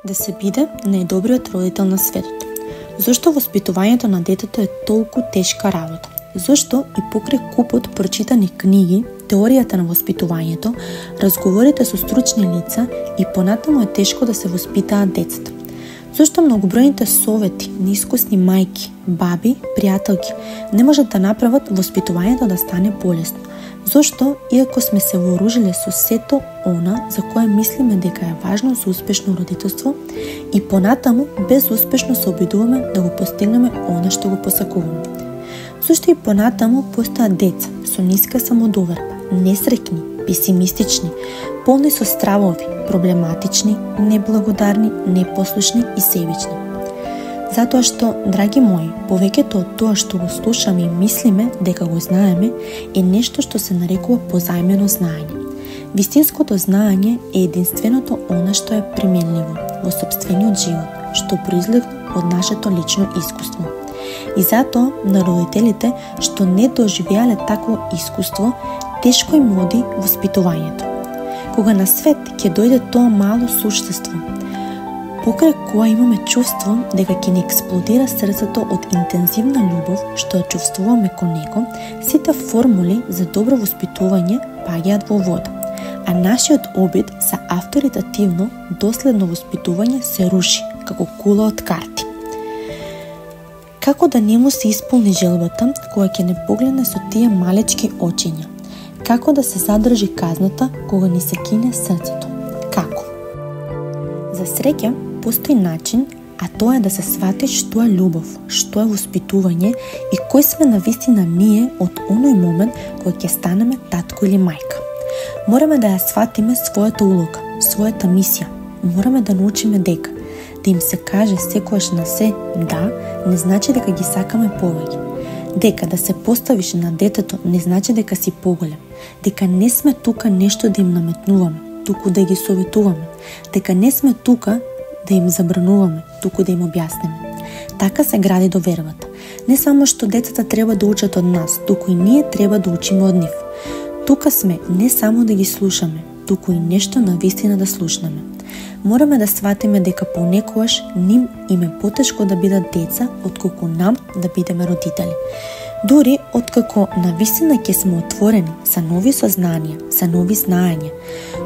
да се биде најдобриот родител на светот. Зошто воспитувањето на детето е толку тешка работа? Зошто и покрај купот прочитани книги, теоријата на воспитувањето, разговорите со стручни лица и понатаму е тешко да се воспитаат децата? Зошто многобројните совети на искусни мајки, баби, пријателки не можат да направат воспитувањето да стане полесно? Зошто, иако сме се вооружиле со сето она за кое мислиме дека е важно за успешно родителство, и понатаму безуспешно се обидуваме да го постигнеме она што го посакуваме? Зошто и понатаму постојат деца со ниска самодоверба, несреќни, песимистични, полни со стравови, проблематични, неблагодарни, непослушни и себични? Затоа што, драги мои, повеќето од тоа што го слушаме и мислиме дека го знаеме е нешто што се нарекува позајмено знаење. Вистинското знаење е единственото она што е применливо во сопствениот живот, што произлегува од нашето лично искуство. И затоа на родителите што не доживеале такво искуство, тешко им оди воспитувањето. Кога на свет ќе дојде тоа мало суштество, покрај која имаме чувство дека ќе ни експлодира срцето од интензивна љубов што ја чувствуваме кон него, сите формули за добро воспитување паѓаат во вода, а нашиот обид за авторитативно, доследно воспитување се руши како кула од карти. Како да не му се исполни желбата кога ќе не погледне со тие малечки очиња? Како да се задржи казната кога ни се кине срцето? Како? За среќа, постои начин, а тоа е да се свати што е љубов, што е воспитување и кој сме навистина ние од оној момент кога ќе станеме татко или мајка. Мораме да ја сватиме својата улога, својата мисија. Мораме да научиме дека да им се каже секојаш на се да, не значи дека ги сакаме повеќе. Дека да се поставиш на детето не значи дека си поголем. Дека не сме тука нешто да им наметнуваме, туку да ги советуваме. Дека не сме тука да им забрануваме, туку да им објасниме. Така се гради довербата. Не само што децата треба да учат од нас, туку и ние треба да учиме од нив. Тука сме не само да ги слушаме, туку и нешто навистина да слушнеме. Мораме да сватиме дека понекогаш ним им е потешко да бидат деца отколку нам да бидеме родители. Дури откако навистина ќе сме отворени за нови сознанија, за нови знаења,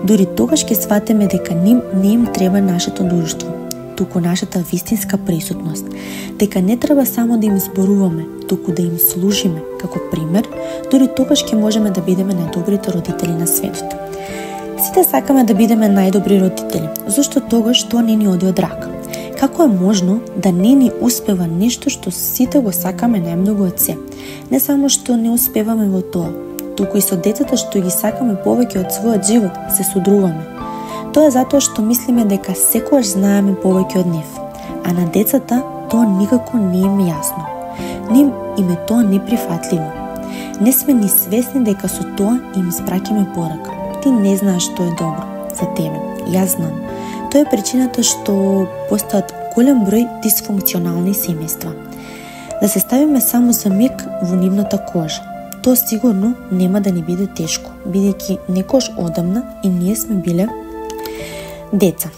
дури тогаш ќе сватиме дека ним не им треба нашето друштво, туку нашата вистинска присутност. Дека не треба само да им зборуваме, туку да им служиме како пример, дури тогаш ќе можеме да бидеме најдобрите родители на светот. Сите сакаме да бидеме најдобри родители, зашто тогаш тоа не ни оди од рака. Како е можно да не ни успева нешто што сите го сакаме најмногу од се? Не само што не успеваме во тоа, туку и со децата што ги сакаме повеќе од својот живот се судруваме. Тоа е затоа што мислиме дека секогаш знаеме повеќе од нив, а на децата тоа никако не им е јасно. Ним им е тоа неприфатливо. Не сме ни свесни дека со тоа им испраќаме порака. Ти не знаеш што е добро за тебе. Јас знам. Тоа е причината што постојат голем број дисфункционални семејства. Да се ставиме само за миг во нивната кожа. Тоа сигурно нема да ни биде тешко, бидејќи некош одамна и ние сме биле деца.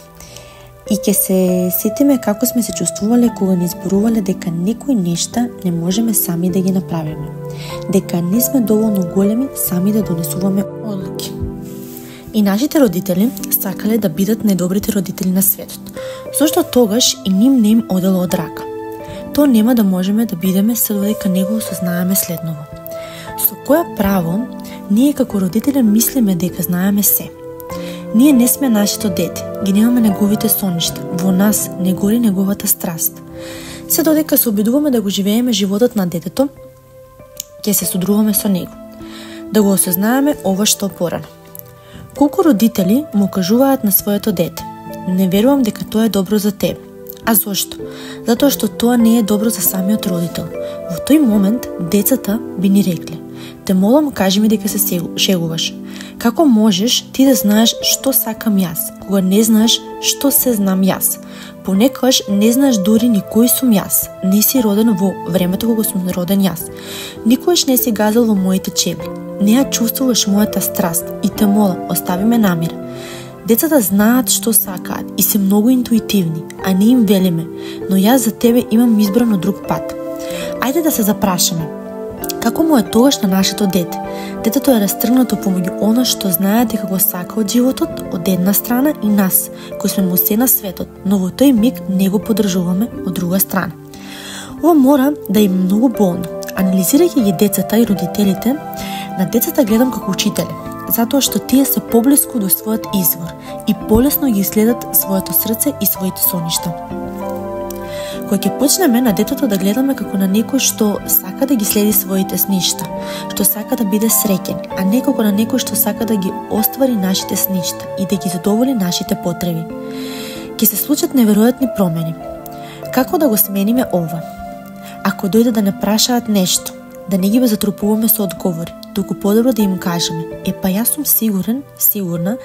И ќе се сетиме како сме се чувствувале кога ни зборувале дека некои нешта не можеме сами да ги направиме. Дека не сме доволно големи сами да донесуваме одлуки. И нашите родители сакале да бидат најдобрите родители на светот. Зошто тогаш и ним не им одело од рака? Тоа нема да можеме да бидеме се додека не го осознаеме следново. Со кое право ние како родители мислиме дека знаеме се? Ние не сме нашето дете, ги немаме неговите соништа, во нас не гори неговата страст. Се додека се обидуваме да го живееме животот на детето, ќе се судруваме со него. Да го осознаеме ова што порано. Колку родители му кажуваат на своето дете: не верувам дека тоа е добро за тебе. А зошто? Затоа што тоа не е добро за самиот родител. Во тој момент децата би ни рекле: те молам, кажи ми дека се шегуваш. Како можеш ти да знаеш што сакам јас, кога не знаеш што се знам јас? Понекогаш не знаеш дури ни кој сум јас. Не си роден во времето кога сум роден јас. Никогаш не си газал во моите чевли. Не ја чувствуваш мојата страст и те молам, остави ме на мир. Децата знаат што сакаат и се многу интуитивни, а не им велиме, но јас за тебе имам избрано друг пат. Ајде да се запрашаме. Како му е тогаш на нашето дете? Детето е растргнато помеѓу она што знае дека го сака од животот, од една страна, и нас, кои сме му се на светот, но во тој миг не го поддржуваме од друга страна. Ова мора да е многу болно. Анализирајќи ги децата и родителите, на децата гледам како учители, затоа што тие се поблиску до својот извор и полесно ги следат своето срце и своите соништа. Кога ќе почнеме на детето да гледаме како на некој што сака да ги следи своите сништа, што сака да биде среќен, а не како на некој што сака да ги оствари нашите сништа и да ги задоволи нашите потреби, ќе се случат неверојатни промени. Како да го смениме ова? Ако дојде да не прашаат нешто, да не ги затрупуваме со одговори, туку подобро да им кажеме: па јас сум сигурна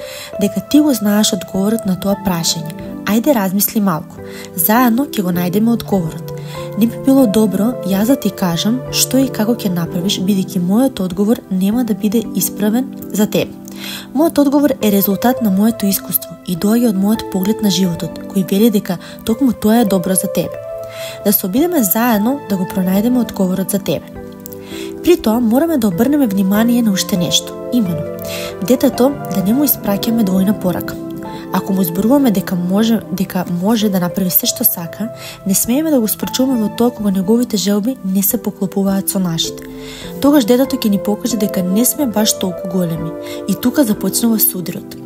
дека ти го знаеш одговорот на тоа прашање. Ајде размисли малку. Заедно ќе го најдеме одговорот. Не би било добро јас да ти кажам што и како ќе направиш, бидејќи мојот одговор нема да биде исправен за тебе. Мојот одговор е резултат на моето искуство и доаѓа од мојот поглед на животот, кој вели дека токму тоа е добро за тебе. Да се обидеме заедно да го пронајдеме одговорот за тебе. При тоа мораме да обрнеме внимание на уште нешто, имено детето да не му испраќаме двојна порака. Ако му зборуваме дека може да направи се што сака, не смееме да го спречуваме во тоа кога неговите желби не се поклопуваат со нашите. Тогаш детето ќе ни покаже дека не сме баш толку големи и тука започнува судрот.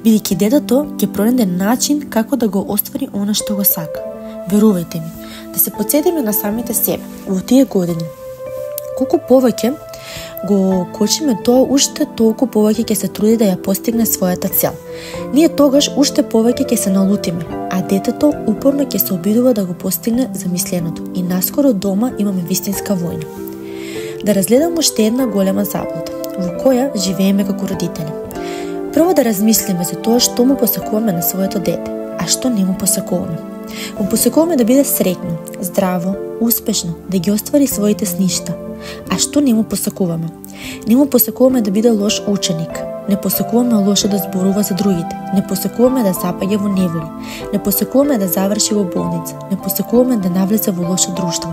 Бидејќи детето ќе пронајде начин како да го оствари она што го сака. Верувајте ми, да се потсетиме на самите себе во тие години. Колку повеќе го кочиме тоа, уште толку повеќе ќе се труди да ја постигне својата цел. Ние тогаш уште повеќе ќе се налутиме, а детето упорно ќе се обидува да го постигне замисленото и наскоро дома имаме вистинска војна. Да разгледам уште една голема заблуда, во која живееме како родители. Прво да размислиме за тоа што му посакуваме на своето дете, а што не му посакуваме. Му посакуваме да биде среќно, здраво, успешно, да ги оствари своите сништа. А што не му посакуваме? Не му посакуваме да биде лош ученик, не посакуваме лошо да зборува за другите, не посакуваме да запаѓа во неволи, не посакуваме да заврши во болница, не посакуваме да навлезе во лошо друштво,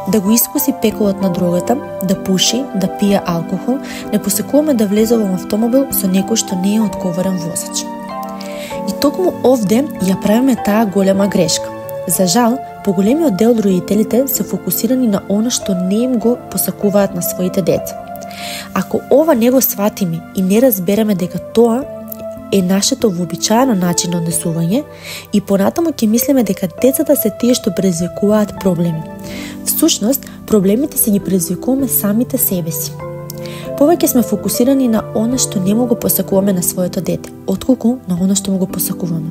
да го искуси пеколот на дрогата, да пуши, да пие алкохол, не посакуваме да влезе во автомобил со некој што не е одговорен возач. И токму овде ја правиме таа голема грешка. За жал, поголемиот дел од родителите се фокусирани на она што не им го посакуваат на своите деца. Ако ова не го сватиме и не разбереме дека тоа е нашето вообичаено начин на однесување, и понатаму ќе мислиме дека децата се тие што предизвикуваат проблеми. Всушност, проблемите си ги предизвикуваме самите себе си. Повеќе сме фокусирани на она што не му го посакуваме на своето дете, отколку на она што му го посакуваме.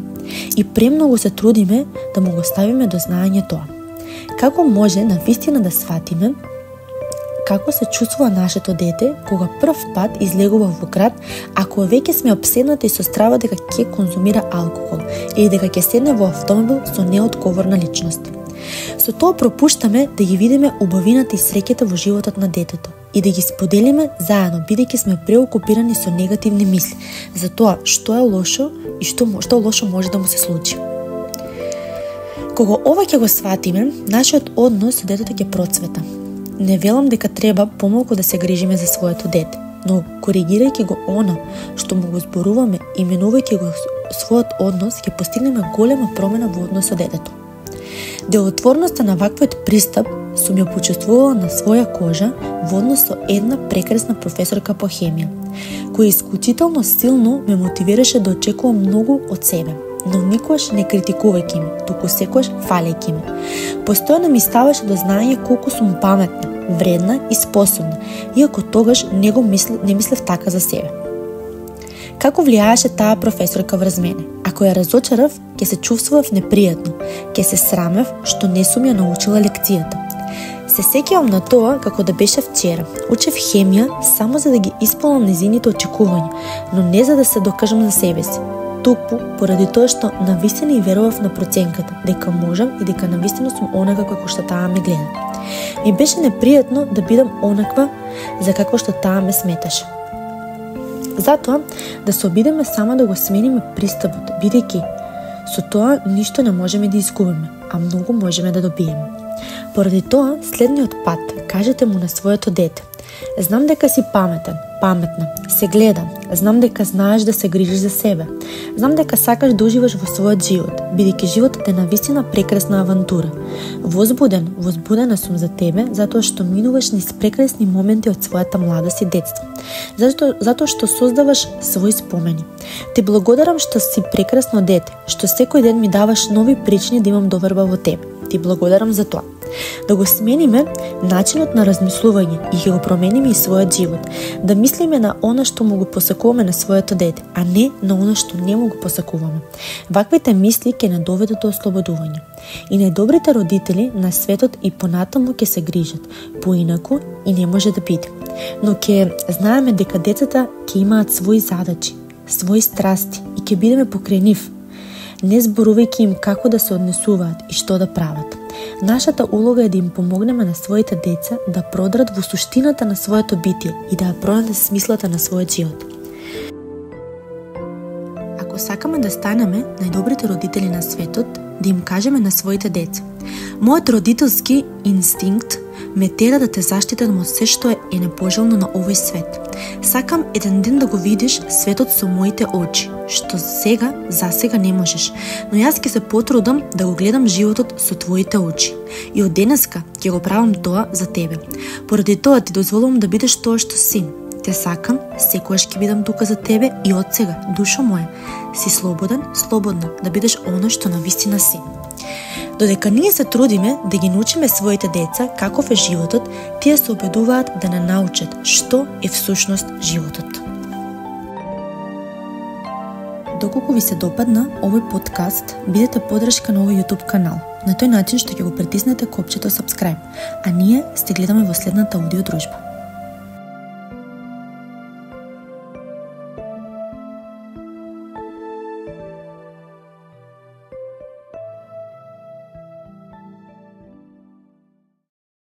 И премногу се трудиме да му го ставиме до знаење тоа. Како може на вистина да сватиме како се чувствува нашето дете кога прв пат излегува во град, ако веќе сме опседнати со страва дека ќе конзумира алкохол или дека ќе седне во автомобил со неодговорна личност? Со тоа пропуштаме да ги видиме убавината и среќата во животот на детето и да ги споделиме заедно, бидејќи сме преокупирани со негативни мисли за тоа што е лошо и што лошо може да му се случи. Кога ова ќе го сватиме, нашиот однос со детето ќе процвета. Не велам дека треба помалку да се грижиме за своето дете, но коригирајќи го она што му го зборуваме, именувајќи го својот однос, ќе постигнеме голема промена во однос со детето. Делотворноста на ваквиот пристап сум ја почувствувала на своја кожа во однос со една прекрасна професорка по хемија, која исклучително силно ме мотивираше да очекувам многу од себе, но никогаш не критикувајќи ме, туку секогаш фалејќи ме. Постојано ми ставаше до знаење колку сум паметна, вредна и способна, иако тогаш не мислев така за себе. Како влијаеше таа професорка врз мене? Ако ја разочарав, ќе се чувствував непријатно, ќе се срамев што не сум ја научила лекцијата. Се сеќавам на тоа како да беше вчера. Учев хемија само за да ги исполнам незините очекувања, но не за да се докажам за себе си. Тупо поради тоа што навистина и верував на проценката, дека можам и дека навистина сум онака како што таа ме гледа. Ми беше непријатно да бидам онаква за како што таа ме сметаше. Затоа да се обидеме само да го смениме пристапот, бидејќи со тоа ништо не можеме да изгубиме, а многу можеме да добиеме. Поради тоа, следниот пат кажете му на своето дете: знам дека си паметен, паметна, се гледам, знам дека знаеш да се грижиш за себе, знам дека сакаш да уживаш во својот живот, бидејќи животот е навистина прекрасна авантура. Возбудена сум за тебе, затоа што минуваш низ прекрасни моменти од својата младост и детство, затоа што создаваш свои спомени. Ти благодарам што си прекрасно дете, што секој ден ми даваш нови причини да имам доверба во тебе. Ти благодарам за тоа. Да го смениме начинот на размислување и ќе го промениме и својот живот. Да мислиме на она што му го посакуваме на своето дете, а не на она што не му го посакуваме. Ваквите мисли ќе не доведат до ослободување. И најдобрите родители на светот и понатаму ќе се грижат, поинаку и не може да биде. Но ќе знаеме дека децата ќе имаат свои задачи, свои страсти и ќе бидеме покрај нив, не зборувајќи им како да се однесуваат и што да прават. Нашата улога е да им помогнеме на своите деца да продрат во суштината на своето битие и да ја пронајдат смислата на својот живот. Ако сакаме да станеме најдобрите родители на светот, да им кажеме на своите деца: мојот родителски инстинкт ме тера да те заштитам од се што е непожелно на овој свет. Сакам еден ден да го видиш светот со моите очи, што засега не можеш, но јас ќе се потрудам да го гледам животот со твоите очи. И од денеска ќе го правам тоа за тебе. Поради тоа ти дозволувам да бидеш тоа што си. Те сакам, секогаш ќе бидам тука за тебе и од сега, душо моја, си слободен, слободна да бидеш оно што навистина си. Додека ние се трудиме да ги научиме своите деца каков е животот, тие се обидуваат да не научат што е всушност животот. Доколку ви се допадна овој подкаст, бидете поддршка на овој YouTube канал. На тој начин што ќе го притиснете копчето subscribe, а ние се гледаме во следната аудиодружба.